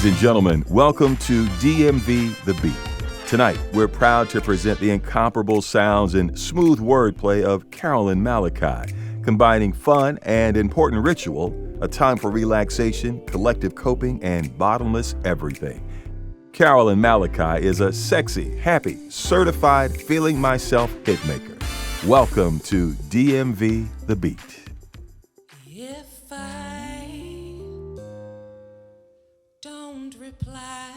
Ladies and gentlemen, welcome to DMV The Beat. Tonight, we're proud to present the incomparable sounds and smooth wordplay of Carolyn Malachi, combining fun and important ritual, a time for relaxation, collective coping, and bottomless everything. Carolyn Malachi is a sexy, happy, certified feeling myself hitmaker. Welcome to DMV The Beat. If I don't reply,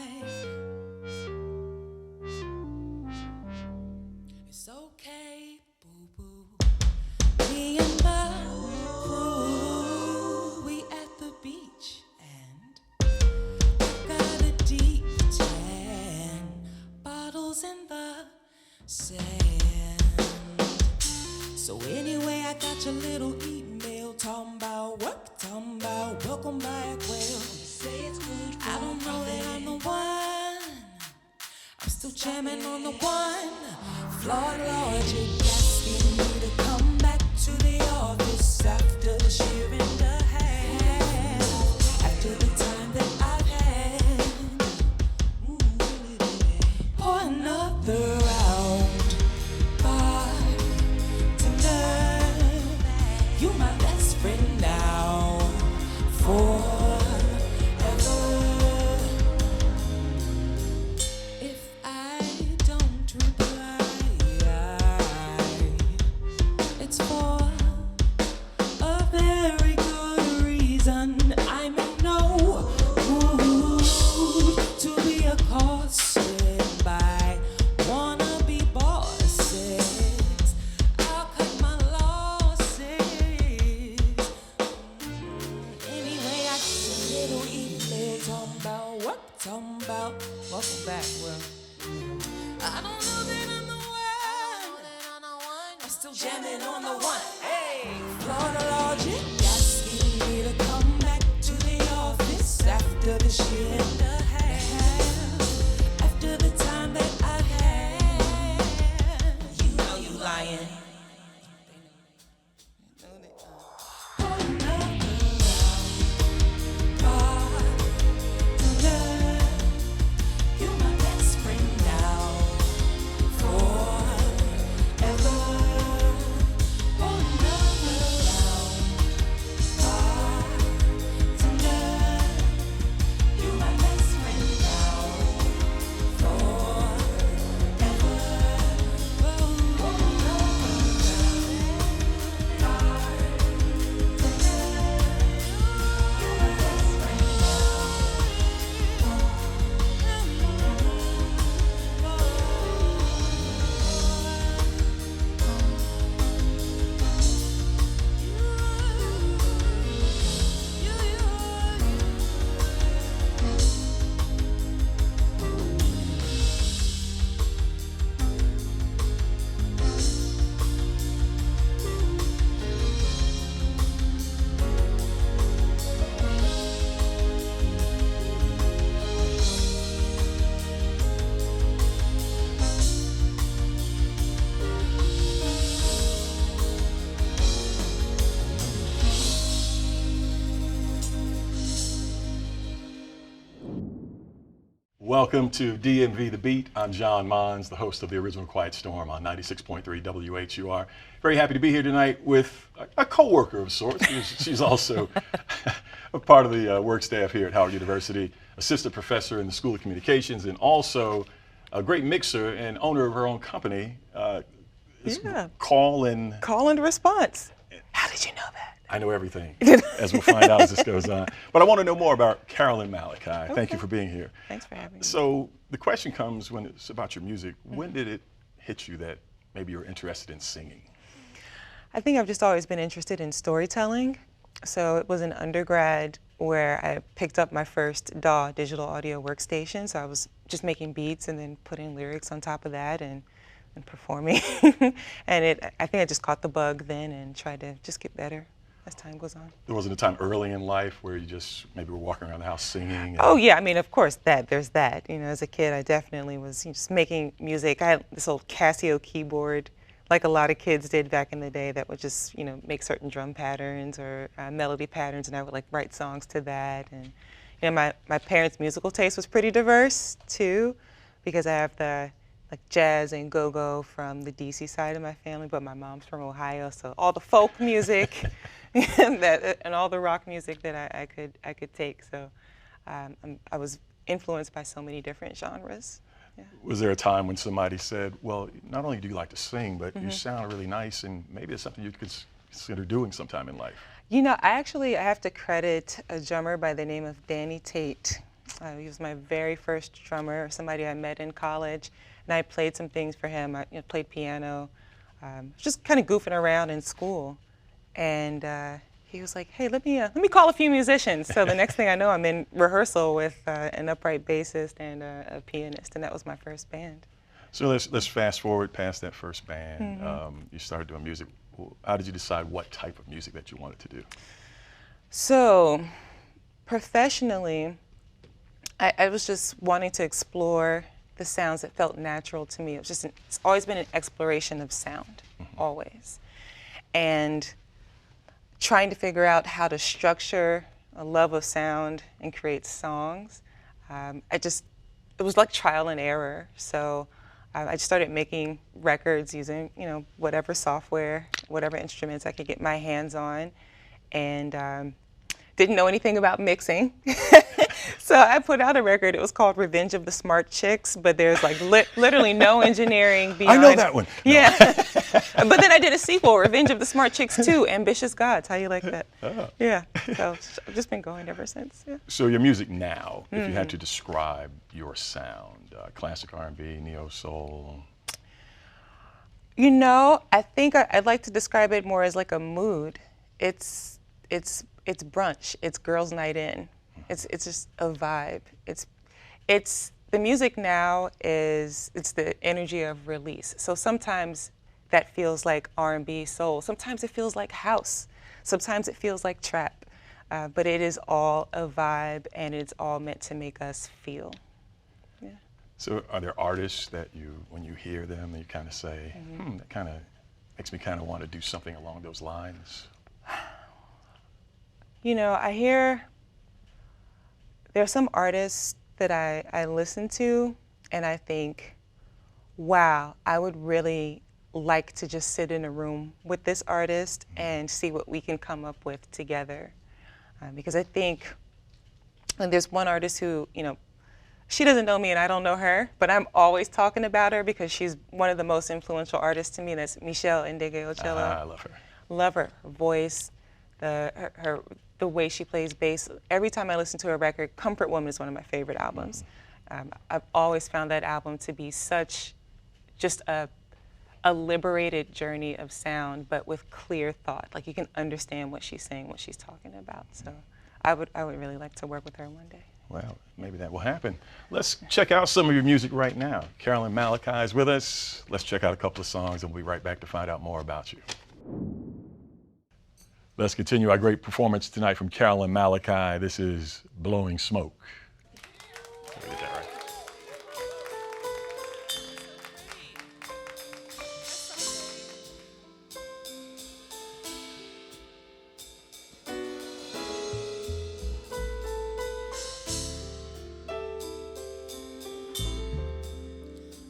it's okay, boo-boo. Me and my crew, we at the beach, and got a deep tan, bottles in the sand. So anyway, I got your little email talking about work, talking about welcome back. Well, say it's good. I don't know that I'm the one. I'm still jamming on the one. Flawed logic asking me to come back to the office after the year and a half. After the time that I've had. Pour another round. You my best friend now, forever. If I don't reply, it's for a very good reason. I'm in no mood to be accosted by wannabe bosses. I'll cut my talking about welcome back. Well, I don't know that I'm the one. I'm still jamming on the one. Hey, Florida logic asking me to come back to the office after this year and a half. After the time that I've had, you know you lying. Welcome to DMV The Beat. I'm John Mons, the host of the original Quiet Storm on 96.3 WHUR. Very happy to be here tonight with a co-worker of sorts. She's also a part of the work staff here at Howard University, assistant professor in the School of Communications, and also a great mixer and owner of her own company. Call and Response. How did you know that? I know everything, as we'll find out as this goes on. But I want to know more about Carolyn Malachi. Okay. Thank you for being here. Thanks for having me. So the question comes when it's about your music. When did it hit you that maybe you're interested in singing? I think I've just always been interested in storytelling. So it was in undergrad where I picked up my first DAW, digital audio workstation. So I was just making beats and then putting lyrics on top of that and performing. And I think I just caught the bug then and tried to just get better as time goes on. There wasn't a time early in life where you just maybe were walking around the house singing? Oh yeah, I mean, of course, there's that. You know, as a kid, I definitely was just making music. I had this old Casio keyboard, like a lot of kids did back in the day, that would just, you know, make certain drum patterns or melody patterns, and I would like write songs to that. And, you know, my parents' musical taste was pretty diverse too, because I have the like jazz and go-go from the DC side of my family, but my mom's from Ohio, so all the folk music and all the rock music that I could take. So I was influenced by so many different genres. Yeah. Was there a time when somebody said, well, not only do you like to sing, but you sound really nice, and maybe it's something you could consider doing sometime in life? You know, I have to credit a drummer by the name of Danny Tate. He was my very first drummer, somebody I met in college, and I played some things for him. I played piano, just kind of goofing around in school. And he was like, hey, let me call a few musicians. So the next thing I know, I'm in rehearsal with an upright bassist and a pianist, and that was my first band. So let's fast forward past that first band. You started doing music. How did you decide what type of music that you wanted to do? So professionally, I was just wanting to explore the sounds that felt natural to me. It's always been an exploration of sound, always. And trying to figure out how to structure a love of sound and create songs. It was like trial and error. So I just started making records using, whatever software, whatever instruments I could get my hands on, and didn't know anything about mixing. So I put out a record. It was called Revenge of the Smart Chicks, but there's like literally no engineering beyond. I know that one. No. Yeah. But then I did a sequel, Revenge of the Smart Chicks 2, Ambitious Gods. How you like that? Oh. Yeah. So I've just been going ever since. Yeah. So your music now, if you had to describe your sound, classic R&B, neo soul. I think I'd like to describe it more as like a mood. It's brunch. It's girls' night in. It's just a vibe. It's the music now it's the energy of release. So sometimes that feels like R&B, soul. Sometimes it feels like house. Sometimes it feels like trap. But it is all a vibe, and it's all meant to make us feel. Yeah. So are there artists that when you hear them, you kind of say, that kind of makes me kind of want to do something along those lines? I hear there are some artists that I listen to, and I think, wow, I would really like to just sit in a room with this artist and see what we can come up with together. Because I think, and there's one artist who, she doesn't know me and I don't know her, but I'm always talking about her because she's one of the most influential artists to me. That's Michelle Ndegeocello. I love her. Love her voice, the way she plays bass. Every time I listen to her record, Comfort Woman is one of my favorite albums. I've always found that album to be just a liberated journey of sound, but with clear thought. Like you can understand what she's saying, what she's talking about. So I would really like to work with her one day. Well, maybe that will happen. Let's check out some of your music right now. Carolyn Malachi is with us. Let's check out a couple of songs and we'll be right back to find out more about you. Let's continue our great performance tonight from Carolyn Malachi. This is Blowing Smoke. Did I get that right?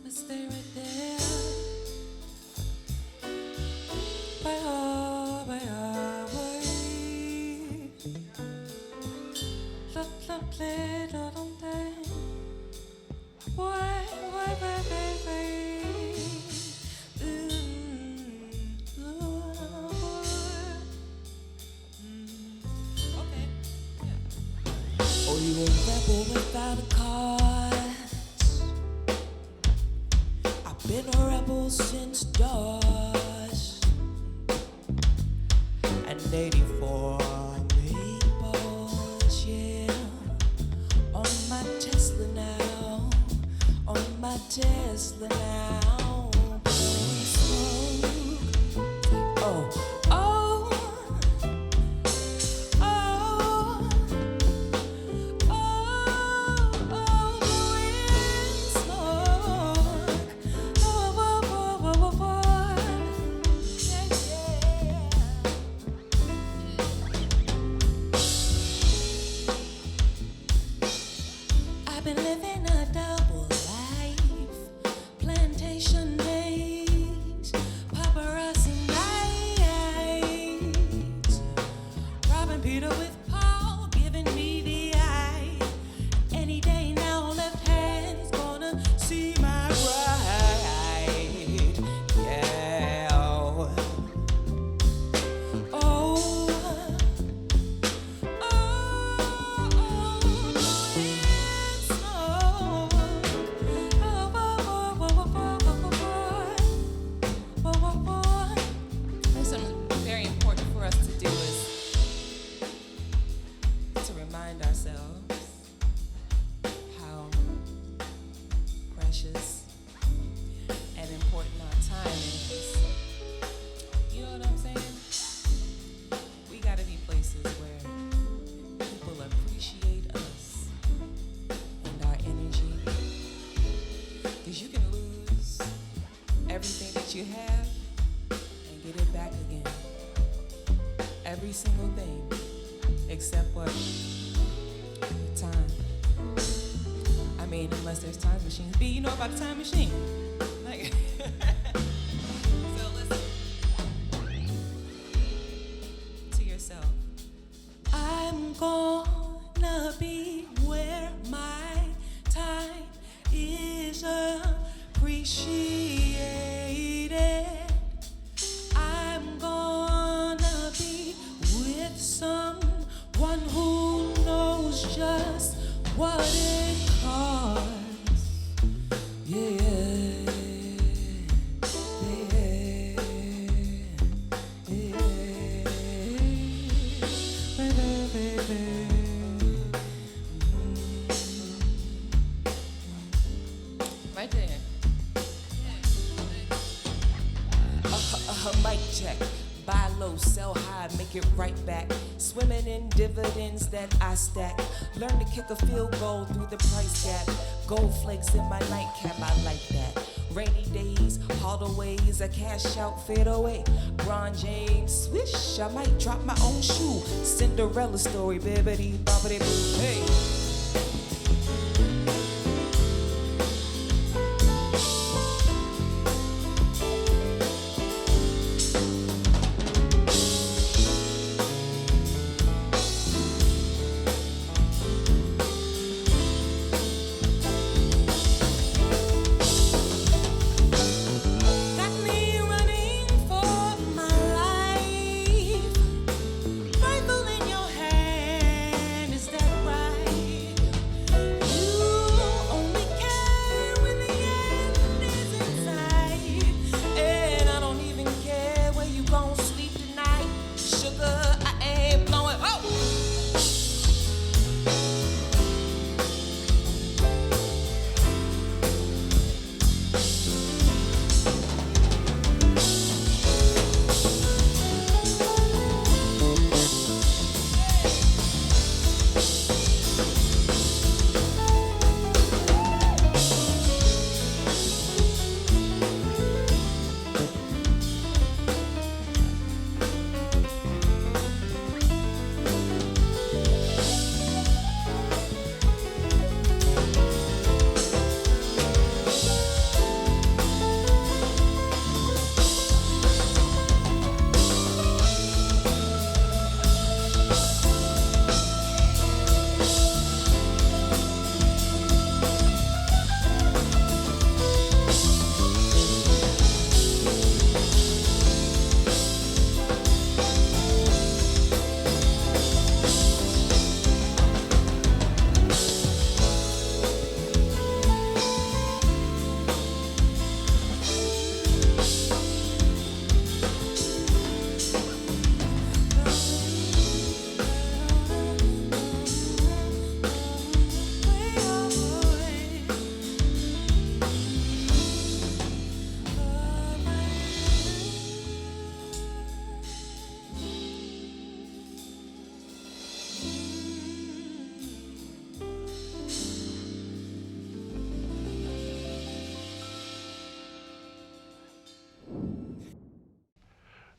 Let's stay right there. Bye, Oh, you a rebel without a cause. I've been a rebel since DOS. And 84 meatballs, yeah. On my Tesla now. On my Tesla now. Smoke. Oh, oh. time is. You know what I'm saying? We gotta be places where people appreciate us and our energy. Because you can lose everything that you have and get it back again. Every single thing, except what? Time. I mean, unless there's time machines. B, you know about the time machine? Like, so listen to yourself. I'm gonna be where my time is appreciated. I'm gonna be with someone who knows just what it costs. Yeah, yeah, yeah. Baby. Right there. Mic check. Buy low, sell high, make it right back. Swimming in dividends that I stack. Learn to kick a field goal through the price gap. Gold flakes in my nightcap, I like that. Rainy days, holidays, a cash out fade away. Bron James, swish, I might drop my own shoe. Cinderella story, bibbidi bobbidi boo. Hey.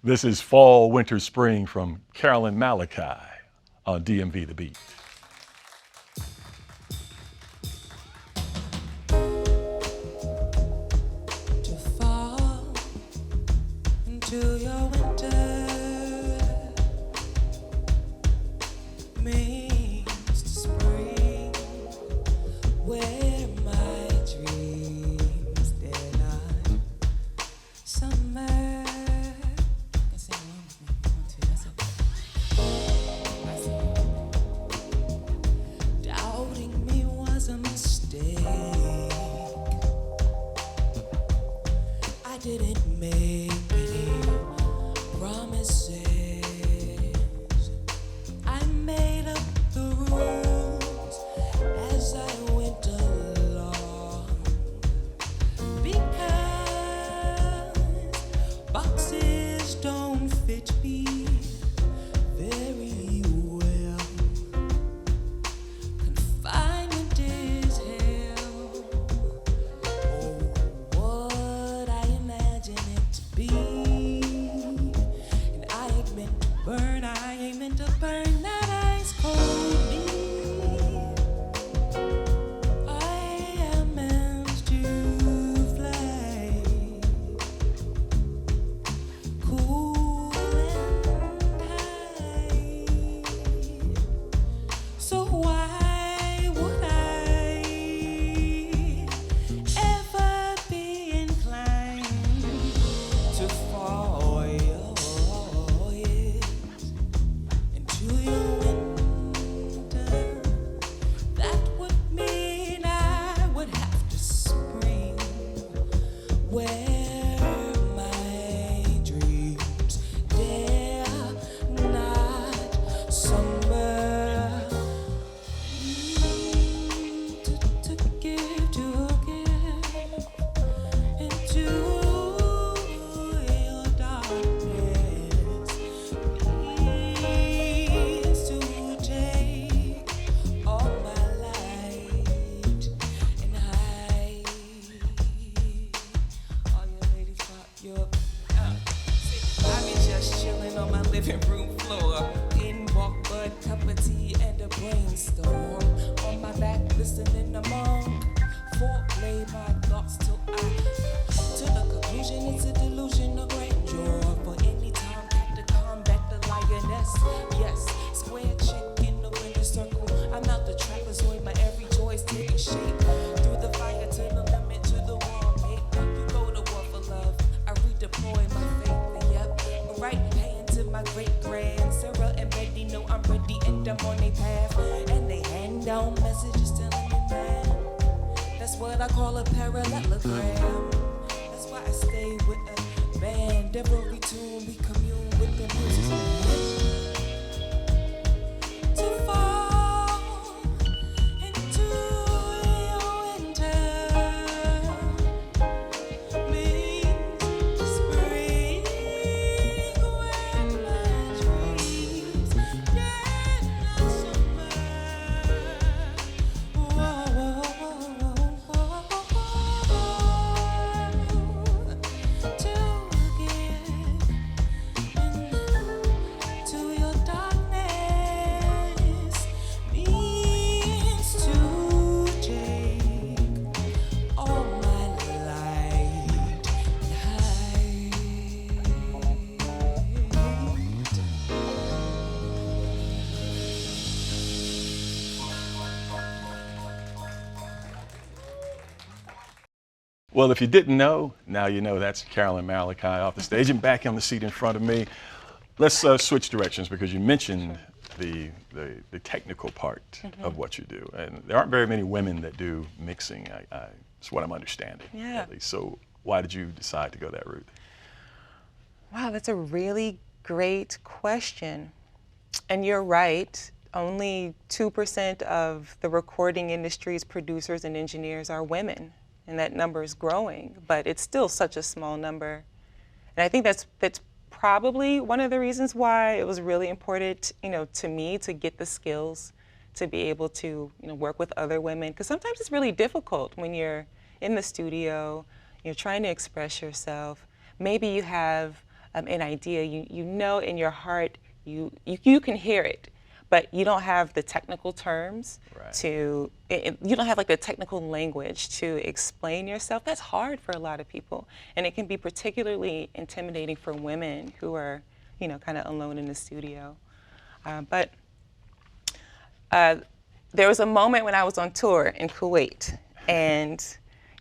This is Fall, Winter, Spring from Carolyn Malachi on DMV The Beat. To fall into your winter means to spring, where my dreams dare not. Summer. Doubting me was a mistake. I didn't make any promises. I made up the rules as I went along, because my thoughts till I to the conclusion it's a delusion of grandeur. For any time got to combat the lioness. Yes, square chick in the winter circle. I'm out the trapezoid, my every joy's taking shape. Through the fire to the limit, to the wall, mate. You go to war for love, I redeploy my faith. Yep, right hand to my great grand Sarah and Betty know I'm ready and I'm on their path. And they hand down messages telling me, man, that's what I call a parallelogram. That's why I stay with a band. Every tune we commune with the music. To fall into your winter means spring when my dreams get not summer. Whoa, whoa, whoa, whoa, whoa. To give into your darkness means to take all my light and hide. Well, if you didn't know, now you know. That's Carolyn Malachi off the stage and back on the seat in front of me. Let's switch directions because you mentioned the technical part of what you do. And there aren't very many women that do mixing. That's what I'm understanding. Yeah. At least. So why did you decide to go that route? Wow, that's a really great question. And you're right, only 2% of the recording industry's producers and engineers are women. And that number is growing, but it's still such a small number. And I think that's probably one of the reasons why it was really important, to me to get the skills to be able to, work with other women. Because sometimes it's really difficult when you're in the studio, you're trying to express yourself. Maybe you have an idea, you know in your heart, you can hear it, but you don't have the technical terms to, you don't have like the technical language to explain yourself. That's hard for a lot of people. And it can be particularly intimidating for women who are, kind of alone in the studio. But there was a moment when I was on tour in Kuwait and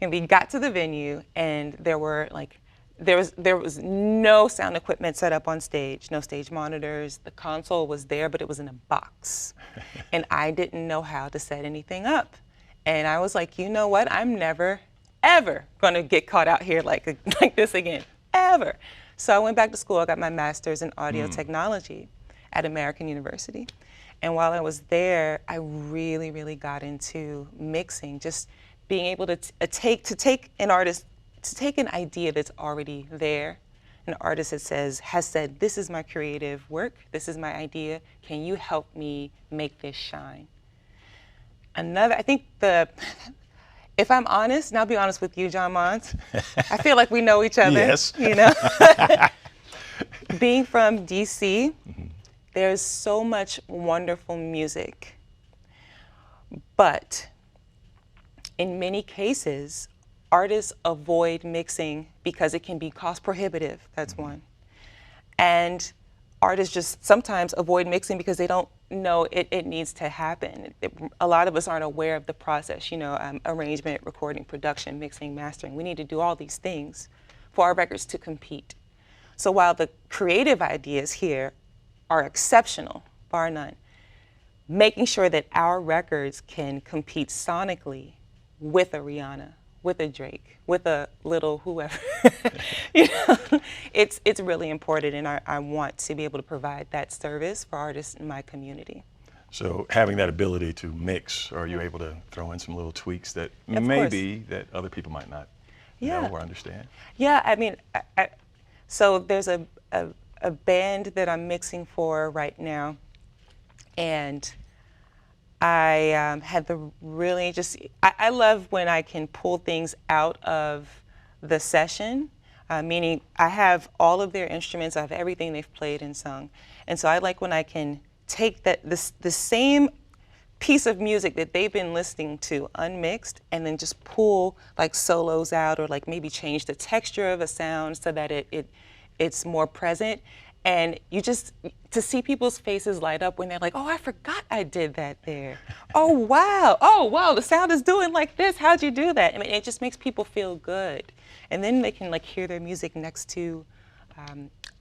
we got to the venue and there was no sound equipment set up on stage, no stage monitors. The console was there, but it was in a box. And I didn't know how to set anything up. And I was like, you know what? I'm never, ever gonna get caught out here like this again, ever. So I went back to school. I got my master's in audio technology at American University. And while I was there, I really, really got into mixing, just being able to take an idea that's already there, an artist that has said, this is my creative work, this is my idea, can you help me make this shine? I think if I'm honest, and I'll be honest with you, John Mons, I feel like we know each other. Yes. Being from DC, there's so much wonderful music, but in many cases, artists avoid mixing because it can be cost prohibitive, that's one. And artists just sometimes avoid mixing because they don't know it needs to happen. A lot of us aren't aware of the process, arrangement, recording, production, mixing, mastering. We need to do all these things for our records to compete. So while the creative ideas here are exceptional, bar none, making sure that our records can compete sonically with a Rihanna, with a Drake, with a little whoever, it's really important, and I want to be able to provide that service for artists in my community. So having that ability to mix, are you able to throw in some little tweaks that maybe that other people might not know or understand? Yeah, I mean, so there's a band that I'm mixing for right now, and I had the really I love when I can pull things out of the session, meaning I have all of their instruments, I have everything they've played and sung. And so I like when I can take the same piece of music that they've been listening to unmixed, and then just pull like solos out, or like maybe change the texture of a sound so that it's more present. And you just, to see people's faces light up when they're like, oh, I forgot I did that there. Oh, wow, the sound is doing like this. How'd you do that? I mean, it just makes people feel good. And then they can like hear their music next to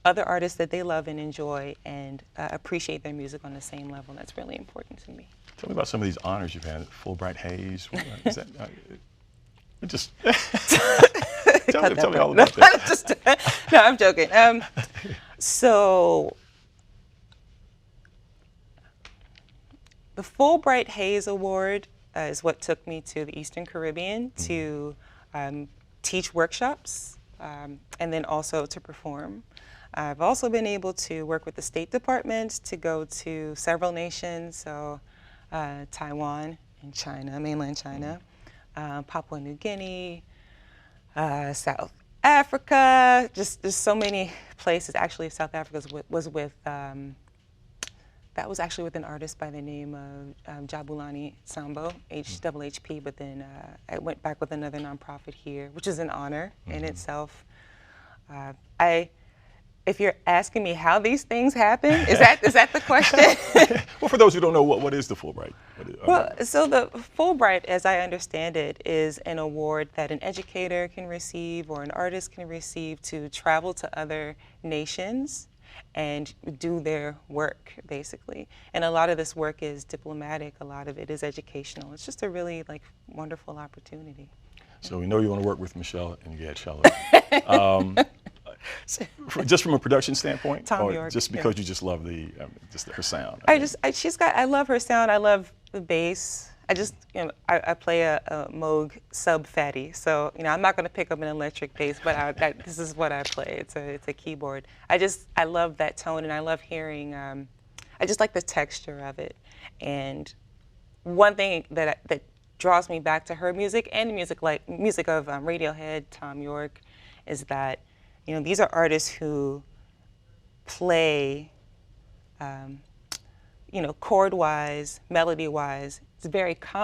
other artists that they love and enjoy, and appreciate their music on the same level. That's really important to me. Tell me about some of these honors you've had. Fulbright Hayes. Is that, just tell me all about that. No, I'm joking. So the Fulbright Hayes Award is what took me to the Eastern Caribbean to teach workshops, and then also to perform. I've also been able to work with the State Department to go to several nations, so Taiwan and China, mainland China, Papua New Guinea, South Africa, just so many places. Actually, South Africa was with, that was actually with an artist by the name of Jabulani Sambo, HHHP, but then I went back with another nonprofit here, which is an honor in itself. If you're asking me how these things happen, is that the question? Well, for those who don't know, what is the Fulbright? Well, so the Fulbright, as I understand it, is an award that an educator can receive or an artist can receive to travel to other nations and do their work, basically. And a lot of this work is diplomatic, a lot of it is educational. It's just a really wonderful opportunity. So we know you want to work with Michelle and Gad Shello. Just from a production standpoint, Tom or York, just because you just love her sound? I love her sound. I love the bass. I play a Moog sub fatty, so I'm not going to pick up an electric bass, but this is what I play. It's a keyboard. I love that tone, and I love hearing. I just like the texture of it. And one thing that draws me back to her music and music of Radiohead, Tom York, is that these are artists who play, chord-wise, melody-wise.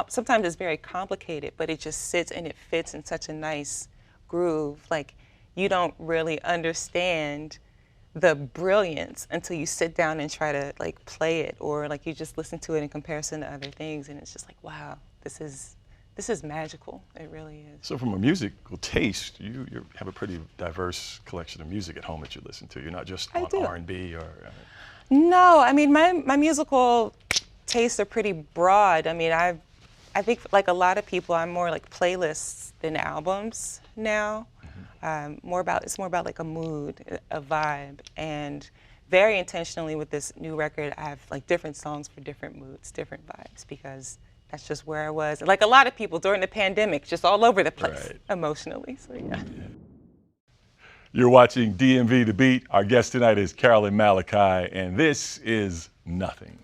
Sometimes it's very complicated, but it just sits and it fits in such a nice groove. Like, you don't really understand the brilliance until you sit down and try to play it, or you just listen to it in comparison to other things, and it's just like, wow, this is magical. It really is. So from a musical taste, you have a pretty diverse collection of music at home that you listen to. You're not just on R&B or... No, I mean, my musical tastes are pretty broad. I mean, I think like a lot of people, I'm more like playlists than albums now. It's more about like a mood, a vibe, and very intentionally with this new record, I have different songs for different moods, different vibes, because that's just where I was. Like a lot of people during the pandemic, just all over the place emotionally, so yeah. You're watching DMV The Beat. Our guest tonight is Carolyn Malachi, and this is Nothing.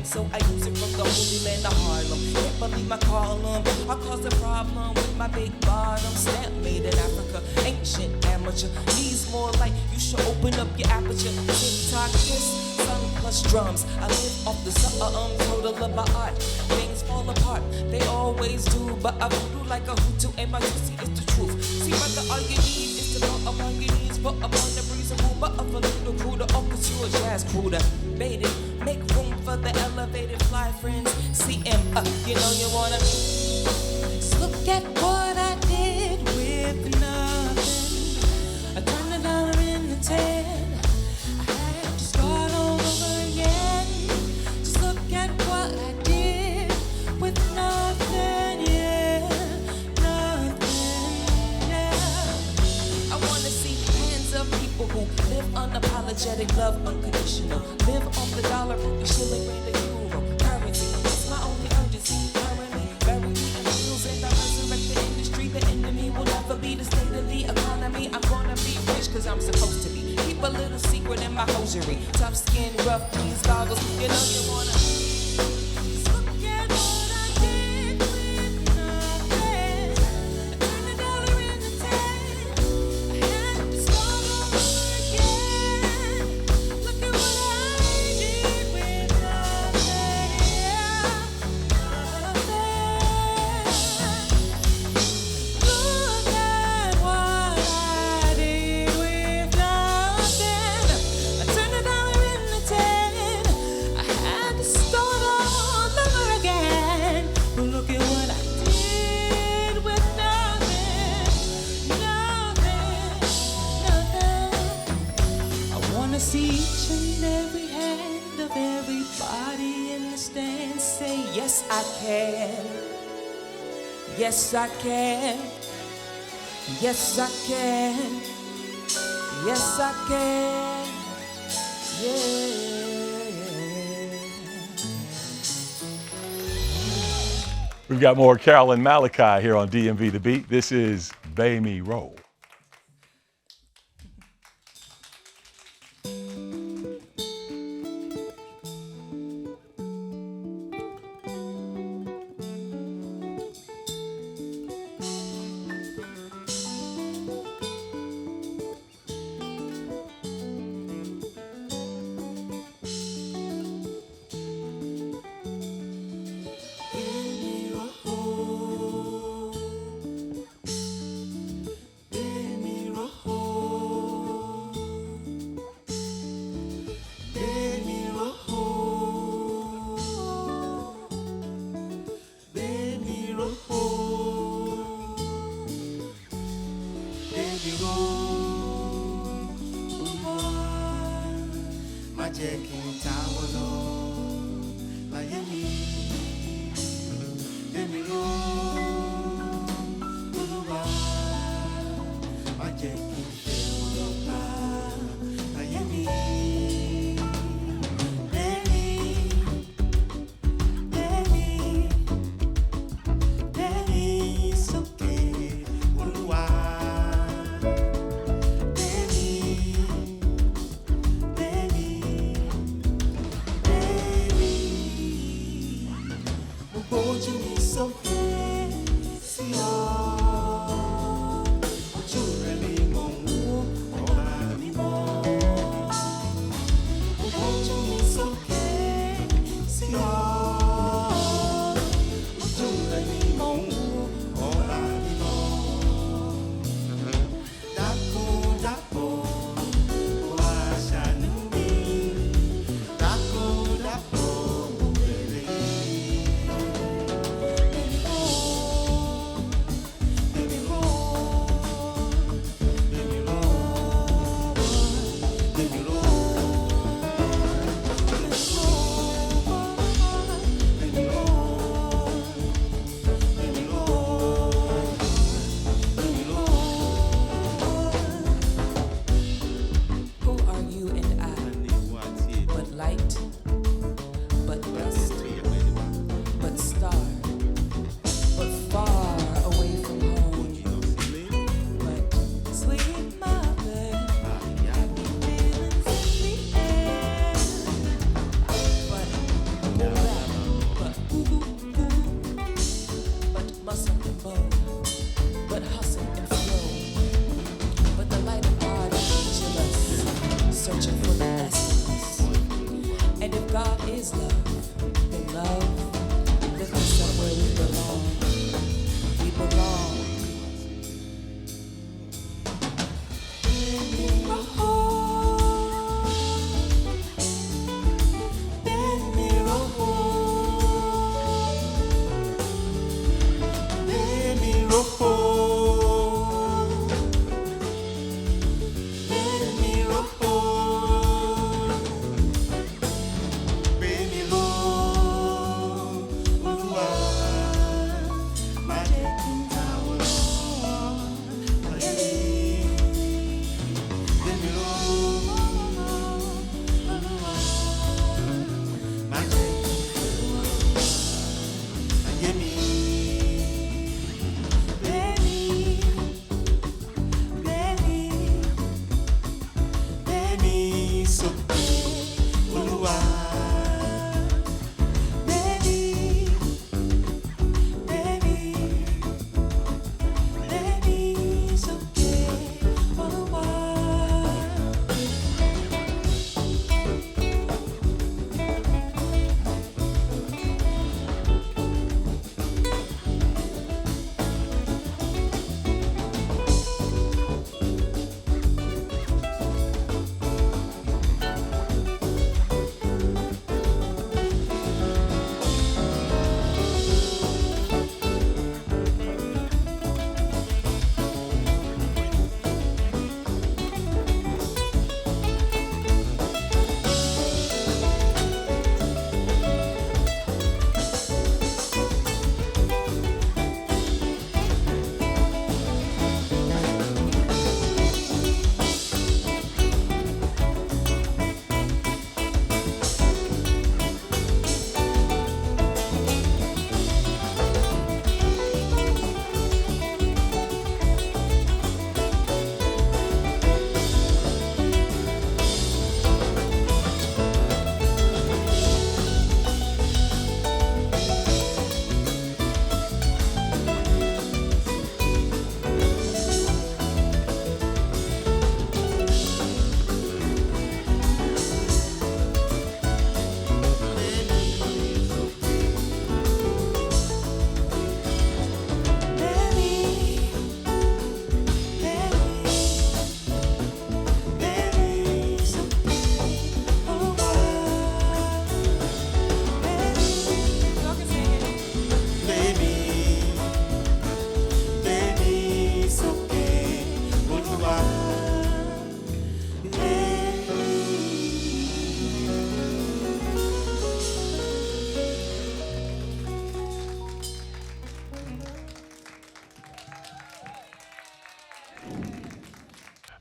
So I use it from the Holy Land of Harlem. Can't believe my column. I caused a problem with my big bottom stamp made in Africa. Ancient amateur needs more light. You should open up your aperture. TikTok this, sun plus drums. I live off the total of my art. Things fall apart, they always do. But I voodoo like a Hutu, and my juicy is the truth. See, brother, all you need is to go upon your knees, put upon the breeze and move up a little cruder. Oh, 'cause you a jazz cruder. Made it, make room for the elevated fly friends. CM, you know you wanna. Just look at what I did with nothing. I turned a dollar into 10. I had to start all over again. Just look at what I did with nothing, yeah, nothing, yeah. I wanna see hands of people who live unapologetic, love unconditional, live off the dollar, rupee, shilling, rate, the euro, currency. It's my only urgency. Currently, bury me in the hills and I resurrect the industry. The enemy will never be the state of the economy. I'm gonna be rich 'cause I'm supposed to be. Keep a little secret in my hosiery. Tough skin, rough jeans, goggles. You know you wanna. Just look at what I did with nothing. I turned a dollar into 10. I had to start over again. Look at what I did with nothing, yeah, nothing. Look at what I did with nothing. I turned a dollar into 10. I had to start all over again. But look at what I did with nothing, nothing, nothing. I wanna see each and every hand of everybody in the stand say, yes, I can. Yes, I can. Yes, I can. Yes, I can. Yeah. We've got more Carolyn Malachi here on DMV The Beat. This is Bay Me Roll.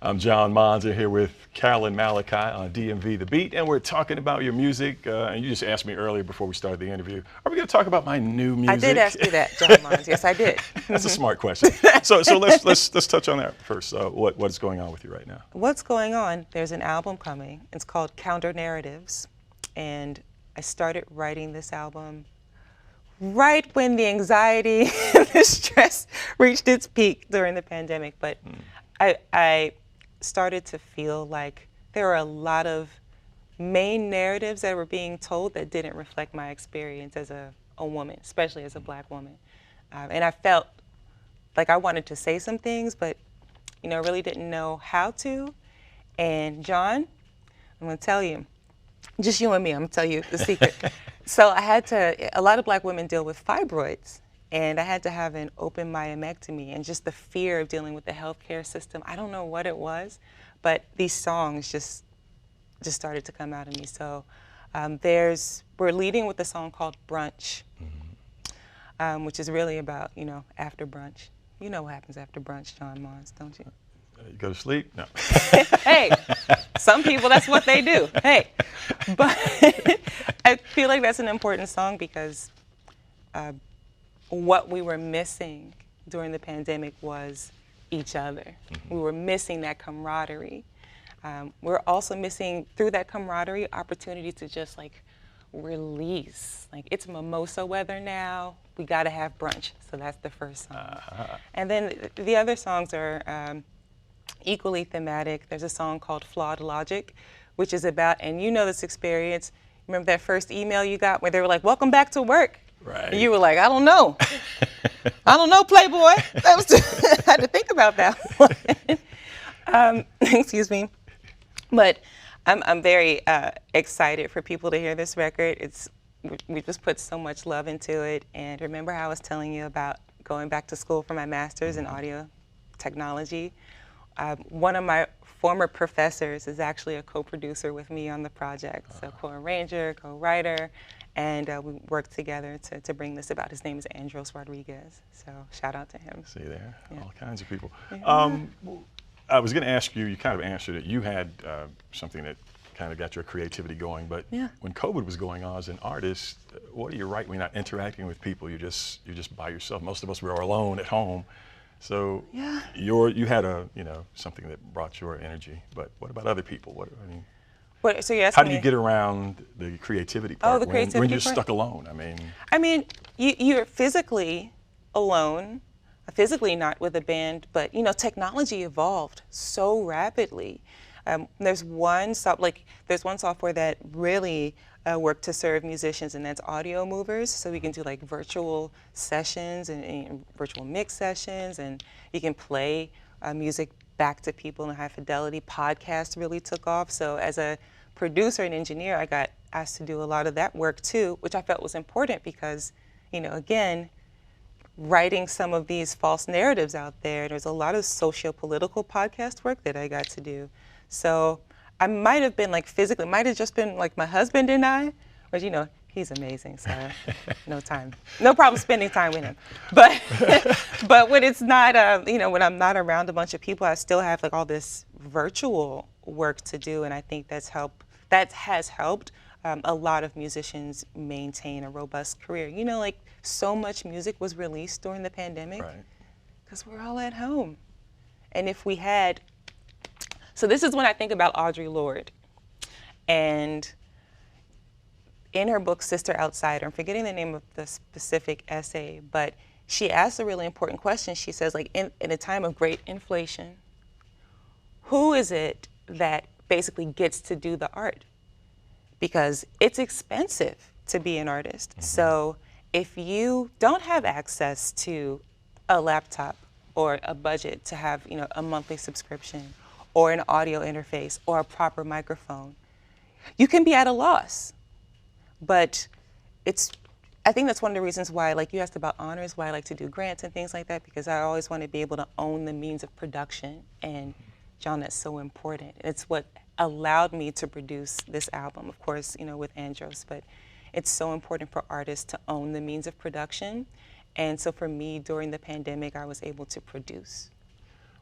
I'm John Monza here with Carolyn Malachi on DMV The Beat, and we're talking about your music. And you just asked me earlier before we started the interview, are we going to talk about my new music? I did ask you that, John Monza. Yes, I did. That's a smart question. So let's touch on that first. What's going on with you right now? What's going on? There's an album coming. It's called Counter Narratives, and I started writing this album right when the anxiety and the stress reached its peak during the pandemic. But I started to feel like there were a lot of main narratives that were being told that didn't reflect my experience as a woman, especially as a Black woman. And I felt like I wanted to say some things, but really didn't know how to. And John, I'm gonna tell you, just you and me, I'm gonna tell you the secret. So a lot of Black women deal with fibroids, and I had to have an open myomectomy, and just the fear of dealing with the healthcare system, I don't know what it was, but these songs just started to come out of me. So we're leading with a song called Brunch, which is really about, after brunch. You know what happens after brunch, John Mons, don't you? You go to sleep? No. Hey, some people, that's what they do. Hey, but I feel like that's an important song because what we were missing during the pandemic was each other. We were missing that camaraderie. We're also missing, through that camaraderie, opportunity to just release. It's mimosa weather now. We gotta have brunch. So that's the first song. And then the other songs are equally thematic. There's a song called Flawed Logic, which is about, and you know this experience, remember that first email you got where they were like, welcome back to work? Right. And you were like, I don't know. I don't know, Playboy. That was I had to think about that one. Excuse me. But I'm very excited for people to hear this record. We just put so much love into it. And remember how I was telling you about going back to school for my master's in audio technology? One of my former professors is actually a co-producer with me on the project. So co-arranger, co-writer, and we worked together to bring this about. His name is Andros Rodriguez, so shout out to him. See there, Yeah. all kinds of people. Yeah. I was going to ask you, you kind of answered it. You had something that kind of got your creativity going, but Yeah. when COVID was going on as an artist, what do you write when you're not interacting with people? You're just by yourself. Most of us were alone at home. So Yeah. you had something that brought your energy, but what about other people? So you're asking how do you me, get around the creativity part the creativity when you're part? stuck alone? You're physically alone, physically not with a band, but technology evolved so rapidly. There's one software that really worked to serve musicians, and that's Audio Movers. So we can do virtual sessions and virtual mix sessions, and you can play music back to people in high fidelity. Podcasts really took off. So as a producer and engineer, I got asked to do a lot of that work too, which I felt was important because, again, writing some of these false narratives out there, there's a lot of socio-political podcast work that I got to do. So I might have been physically, might have just been my husband and I, which he's amazing, so no problem spending time with him. But when it's not, when I'm not around a bunch of people, I still have all this virtual work to do, and I think that has helped a lot of musicians maintain a robust career. So much music was released during the pandemic because we're all at home, and if we had. So this is when I think about Audre Lorde, and in her book, Sister Outsider, I'm forgetting the name of the specific essay, but she asks a really important question. She says, in a time of great inflation, who is it that basically gets to do the art? Because it's expensive to be an artist. Mm-hmm. So if you don't have access to a laptop or a budget to have a monthly subscription, or an audio interface, or a proper microphone, you can be at a loss. But I think that's one of the reasons why, you asked about honors, why I like to do grants and things like that, because I always want to be able to own the means of production. And John, that's so important. It's what allowed me to produce this album, of course, with Andros, but it's so important for artists to own the means of production. And so for me, during the pandemic, I was able to produce.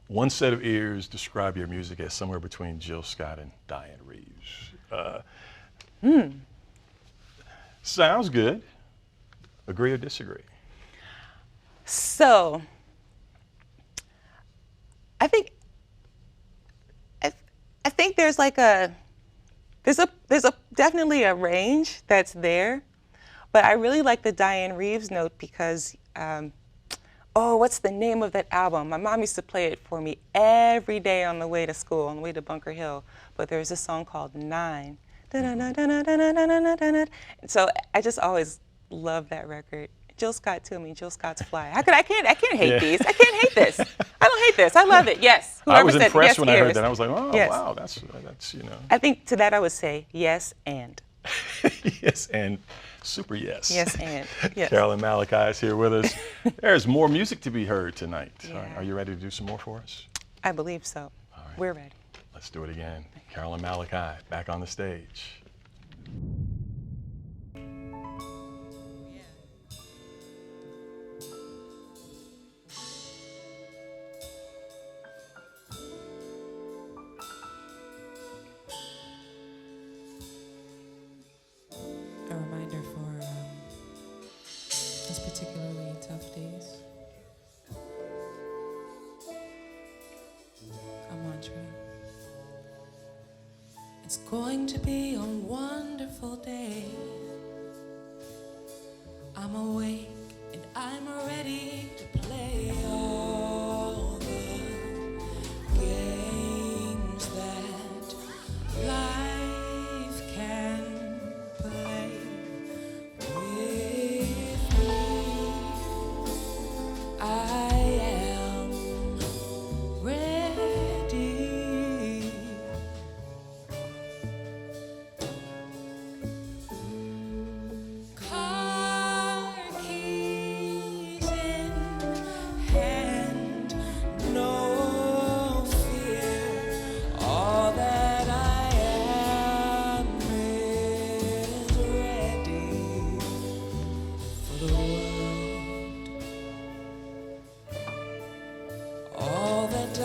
one set of ears describe your music as somewhere between Jill Scott and Diane Reeves. Sounds good. Agree or disagree? So, I think there's like there's definitely a range that's there, but I really like the Diane Reeves note because, what's the name of that album? My mom used to play it for me every day on the way to school, on the way to Bunker Hill. But there's a song called 9. So I just always love that record. Jill Scott to me, Jill Scott's Fly. I can't hate these. I can't hate this. I don't hate this. I love it. Yes. I was Whoever said impressed yes, when I heard ears. that. I was like, oh, Yes. wow, that's I think to that I would say yes and. Yes, and super yes. Yes and. Yes. Carolyn Malachi is here with us. There's more music to be heard tonight. Yeah. Are you ready to do some more for us? I believe so. All right. We're ready. Let's do it again. Carolyn Malachi, back on the stage. A reminder for these particularly tough days. A mantra. It's going to be a wonderful day. I'm awake and I'm ready to play all the games that life can play with me. I am ready. Car keys in hand, no fear. All that I am is ready for the world. All that I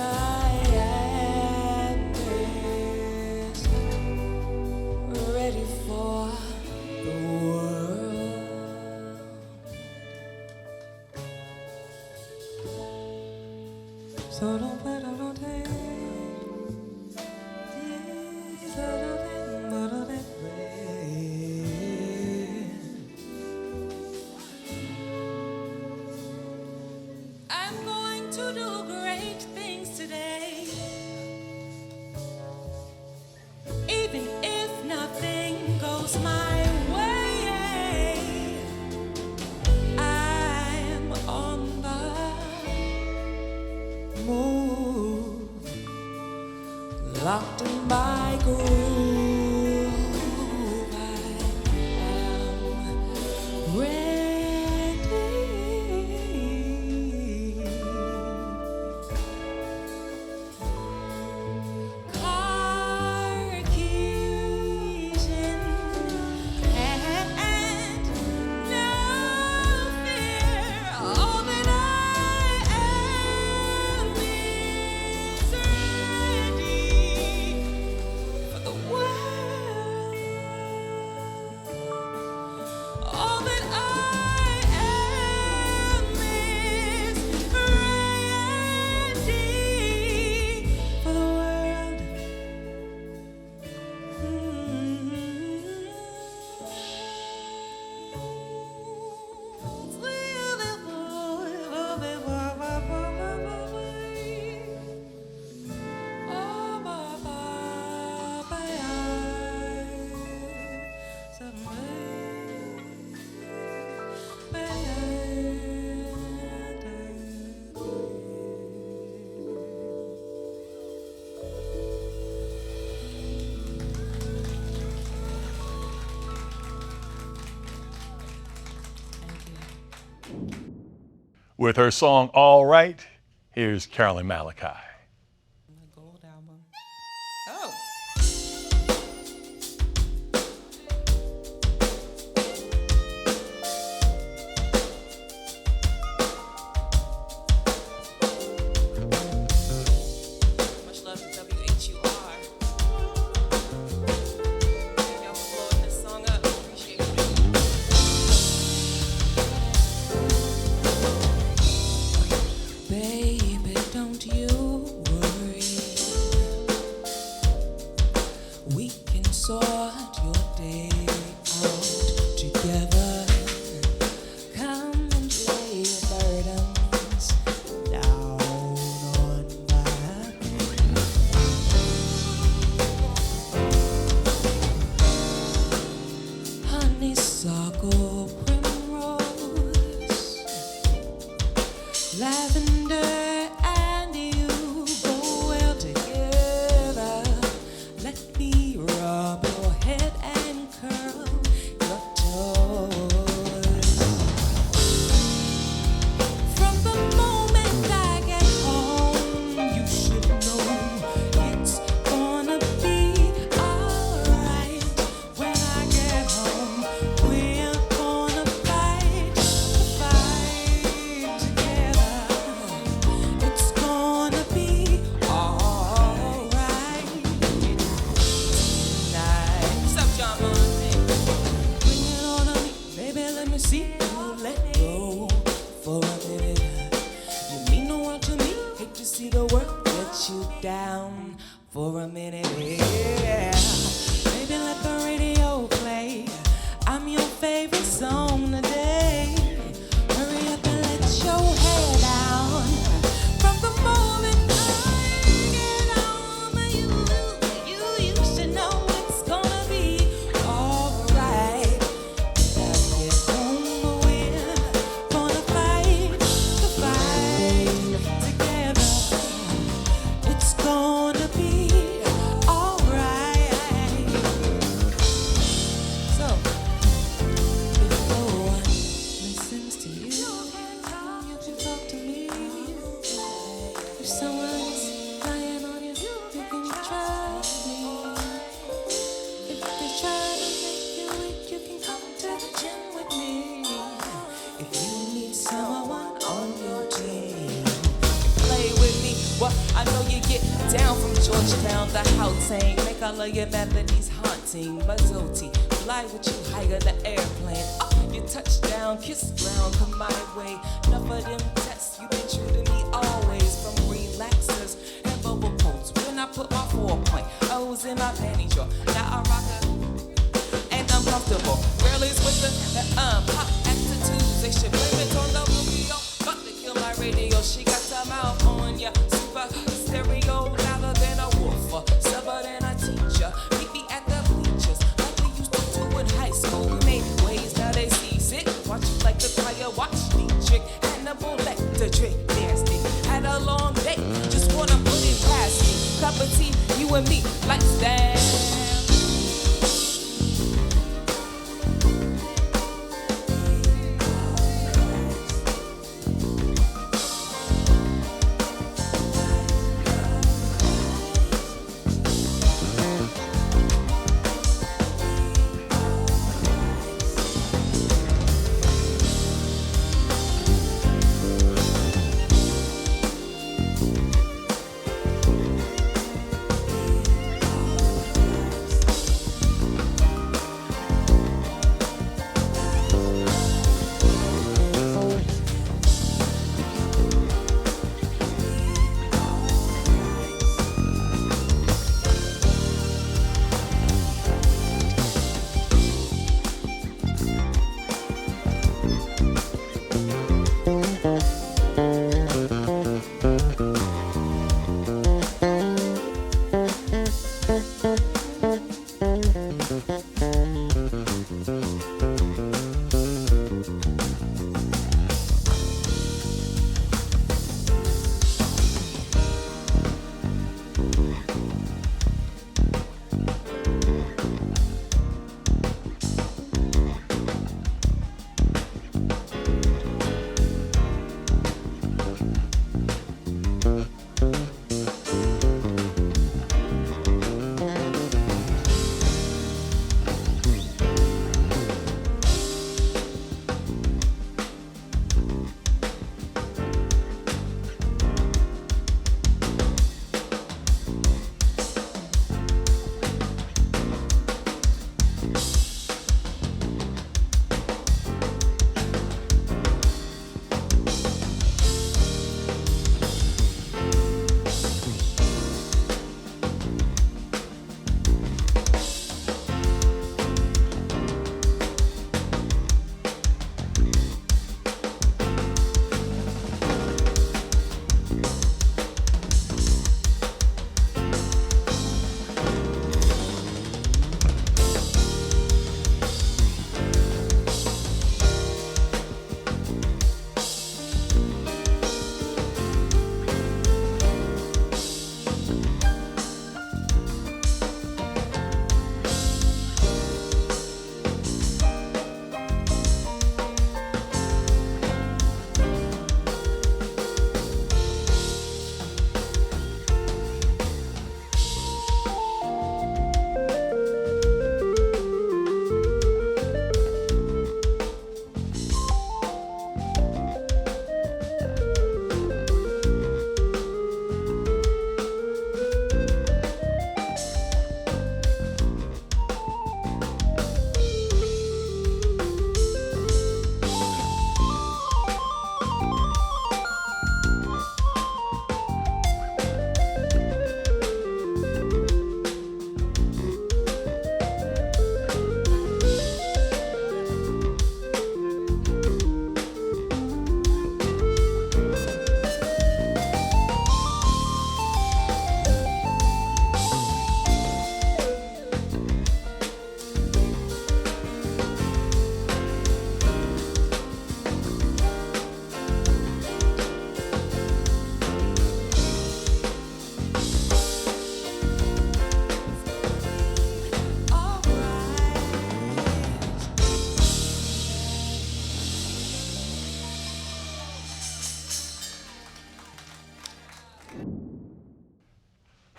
am is ready for the world. So don't put on no day. I'm going to do great things today. Even if nothing goes my way, I'm on the move, locked in my groove. I am ready. Car keys in hand, no fear. All that I am is ready for the world. All that I am is ready for the world. With her song All Right, here's Carolyn Malachi. The Gold album. Oh. baby, don't you worry. We can sort your day out together. Come and lay your burdens down on my honeysuckle, primrose, lavender, and you go well together. Let me rub your head and curl your toes. From the moment I get home, you should know it's gonna be alright. When I get home, we're gonna fight the fight together. It's gonna be alright tonight. What's up, John Monday? Bring it on to me, baby, let me see you let go for a minute. You mean the world to me, hate to see the world let you down for a minute, yeah. Baby, let the radio play, I'm your favorite song today. Hurry up and let your hair down. From the moment I get home, you should know it's gonna be alright. When I get home, we're gonna fight the fight together. It's gonna be alright. So, if no one listens to you, you can talk to me. If someone's lying on you, you can trust me. If they try to make you weak, you can come to the gym with me. If you need someone on your team, play with me. Well, I know you get down from Georgetown, the Houghton. Make all of your melodies haunting. Mazzotti, fly with you higher the airplane. You touch down, kiss ground, come my way. Enough of them tests, you been true to me always. From relaxers and bubble coats. When I put my 4-point O's in my panty drawer, now I rock it and I'm comfortable. Girlies with the pop attitudes, they should blame it on the Rubio. About to kill my radio, she got the mouth on ya. Super stereo, louder than a woofer, stubborn than a teacher. Meet me at the bleachers, like we used to do in high school. We made waves, now they seize it. Watch you like the choir, watch me trick. Hannibal Lecter trick, nasty. Had a long day, just wanna put it past me. Cup of tea, you and me, like that.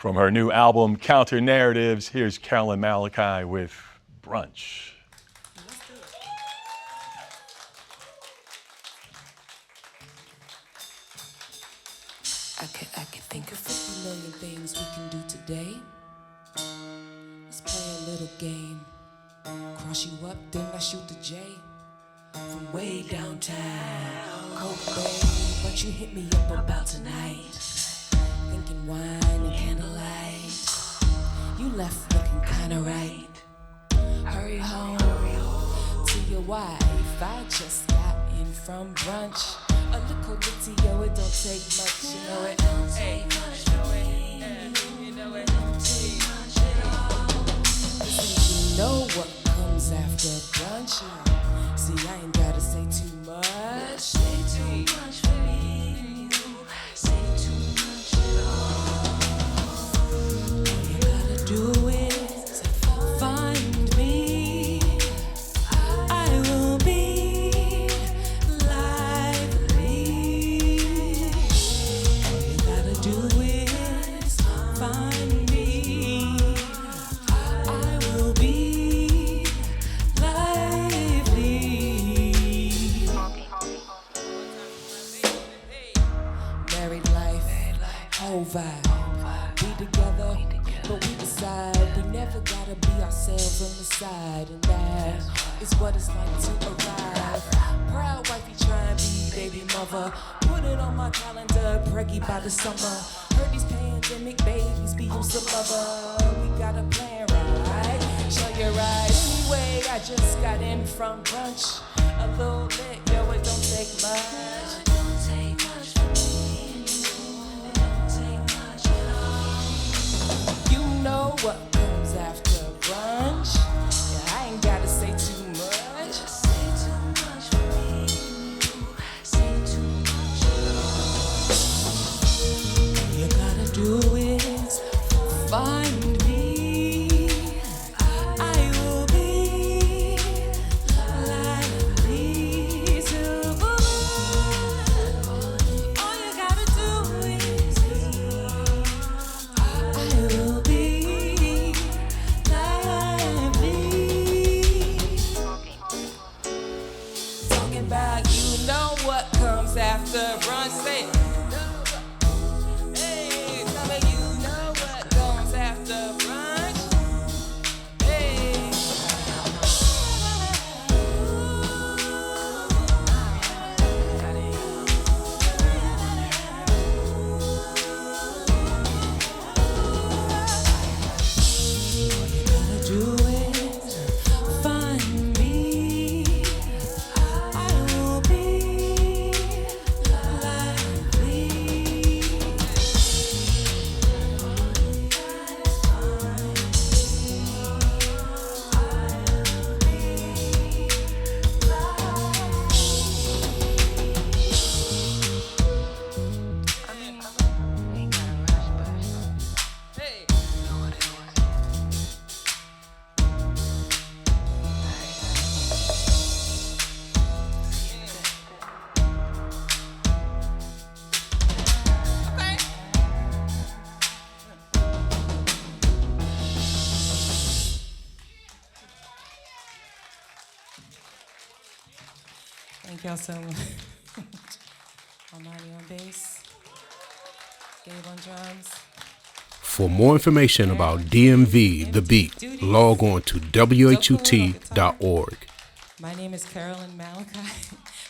From her new album, Counter Narratives, here's Carolyn Malachi with Brunch. I can think of 50 million things we can do today. Let's play a little game. Cross you up, then I shoot the J. From way downtown, Coke Bay, but you hit me up about tonight. Thinking wine and candlelight. You left looking kinda right. Hurry home to your wife. I just got in from brunch. A little litty, yo, it don't take much, you know it. Hey, you know it. Listen, you know what comes after brunch. See, I ain't gotta say too much. Say too much for me. Say too much at all. All you gotta do is find me. I will be lively. All you gotta do is find me. I will be lively. Married life, whole vibe. We together, but we decide we never gotta be ourselves on the side, and that is what it's like to arrive. Proud wifey trying to be baby mother. Put it on my calendar, preggy by the summer. Heard these pandemic babies be used to lover. We got a plan, right? Show you right. Anyway, I just got in from brunch. A little lit, yo, it don't take much. It don't take much for me. It don't take much at all. You know what comes after brunch. Yeah, I ain't gotta say too much. Just say too much for me. Say too much at all. All you gotta do is find me. I will be lively too. All you gotta do is I will be lively. Talking about you know what comes after brunch. Say it. Hey, tell me you know what comes after brunch. Hey. All you gotta do is find me. I will be lively. Hey. Okay. Thank y'all so much. Almighty on bass, Gabe on drums. For more information about DMV The Beat, log on to WHUT.org. My name is Carolyn Malachi.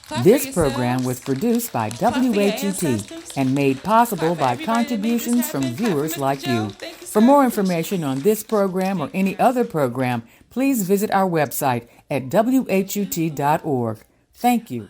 Clap This for program yourselves. was produced by Clap for your WHUT ancestors. and made possible Clap for by everybody that made contributions this from happen. Clap for viewers Mr. like Joe. you. Thank you, For sir. more information on this program or any other program, please visit our website at WHUT.org. Thank you.